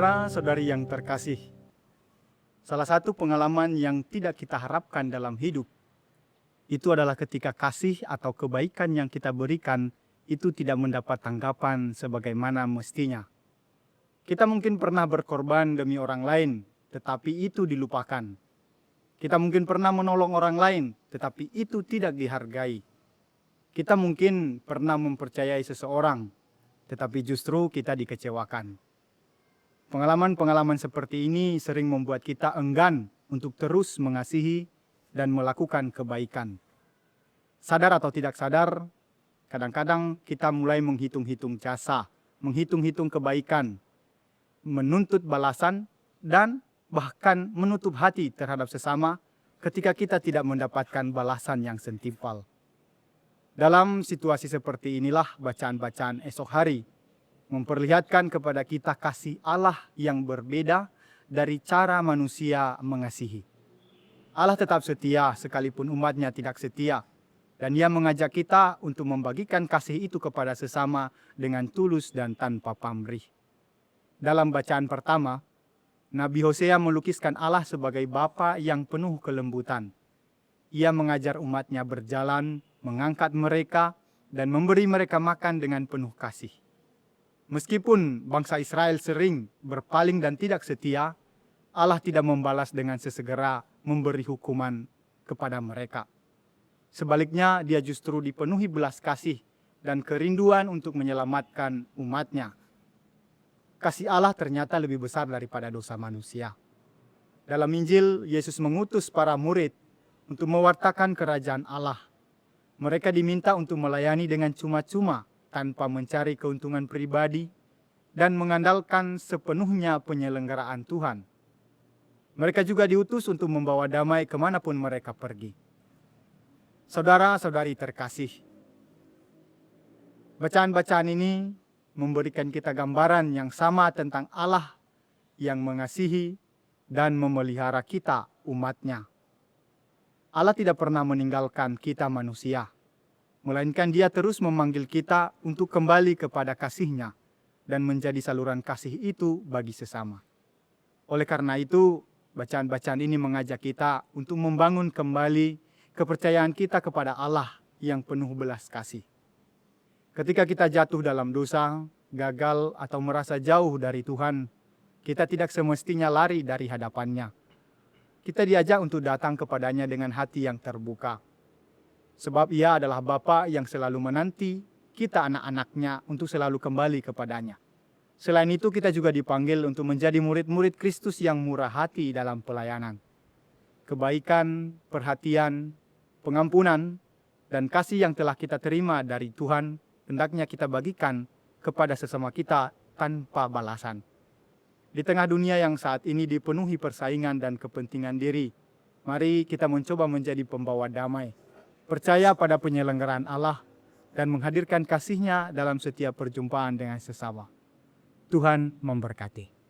Saudara-saudari yang terkasih, salah satu pengalaman yang tidak kita harapkan dalam hidup itu adalah ketika kasih atau kebaikan yang kita berikan itu tidak mendapat tanggapan sebagaimana mestinya. Kita mungkin pernah berkorban demi orang lain, tetapi itu dilupakan. Kita mungkin pernah menolong orang lain, tetapi itu tidak dihargai. Kita mungkin pernah mempercayai seseorang, tetapi justru kita dikecewakan. Pengalaman-pengalaman seperti ini sering membuat kita enggan untuk terus mengasihi dan melakukan kebaikan. Sadar atau tidak sadar, kadang-kadang kita mulai menghitung-hitung jasa, menghitung-hitung kebaikan, menuntut balasan, dan bahkan menutup hati terhadap sesama ketika kita tidak mendapatkan balasan yang setimpal. Dalam situasi seperti inilah bacaan-bacaan esok hari memperlihatkan kepada kita kasih Allah yang berbeda dari cara manusia mengasihi. Allah tetap setia sekalipun umatnya tidak setia, dan Ia mengajak kita untuk membagikan kasih itu kepada sesama dengan tulus dan tanpa pamrih. Dalam bacaan pertama, Nabi Hosea melukiskan Allah sebagai Bapa yang penuh kelembutan. Ia mengajar umatnya berjalan, mengangkat mereka, dan memberi mereka makan dengan penuh kasih. Meskipun bangsa Israel sering berpaling dan tidak setia, Allah tidak membalas dengan sesegera memberi hukuman kepada mereka. Sebaliknya, Dia justru dipenuhi belas kasih dan kerinduan untuk menyelamatkan umatnya. Kasih Allah ternyata lebih besar daripada dosa manusia. Dalam Injil, Yesus mengutus para murid untuk mewartakan kerajaan Allah. Mereka diminta untuk melayani dengan cuma-cuma, tanpa mencari keuntungan pribadi, dan mengandalkan sepenuhnya penyelenggaraan Tuhan. Mereka juga diutus untuk membawa damai kemanapun mereka pergi. Saudara-saudari terkasih, bacaan-bacaan ini memberikan kita gambaran yang sama tentang Allah yang mengasihi dan memelihara kita, umatnya. Allah tidak pernah meninggalkan kita manusia, melainkan Dia terus memanggil kita untuk kembali kepada kasih-Nya dan menjadi saluran kasih itu bagi sesama. Oleh karena itu, bacaan-bacaan ini mengajak kita untuk membangun kembali kepercayaan kita kepada Allah yang penuh belas kasih. Ketika kita jatuh dalam dosa, gagal, atau merasa jauh dari Tuhan, kita tidak semestinya lari dari hadapan-Nya. Kita diajak untuk datang kepadanya dengan hati yang terbuka. Sebab Ia adalah Bapa yang selalu menanti kita anak-anaknya untuk selalu kembali kepadanya. Selain itu, kita juga dipanggil untuk menjadi murid-murid Kristus yang murah hati dalam pelayanan. Kebaikan, perhatian, pengampunan, dan kasih yang telah kita terima dari Tuhan, hendaknya kita bagikan kepada sesama kita tanpa balasan. Di tengah dunia yang saat ini dipenuhi persaingan dan kepentingan diri, mari kita mencoba menjadi pembawa damai, percaya pada penyelenggaraan Allah, dan menghadirkan kasih-Nya dalam setiap perjumpaan dengan sesama. Tuhan memberkati.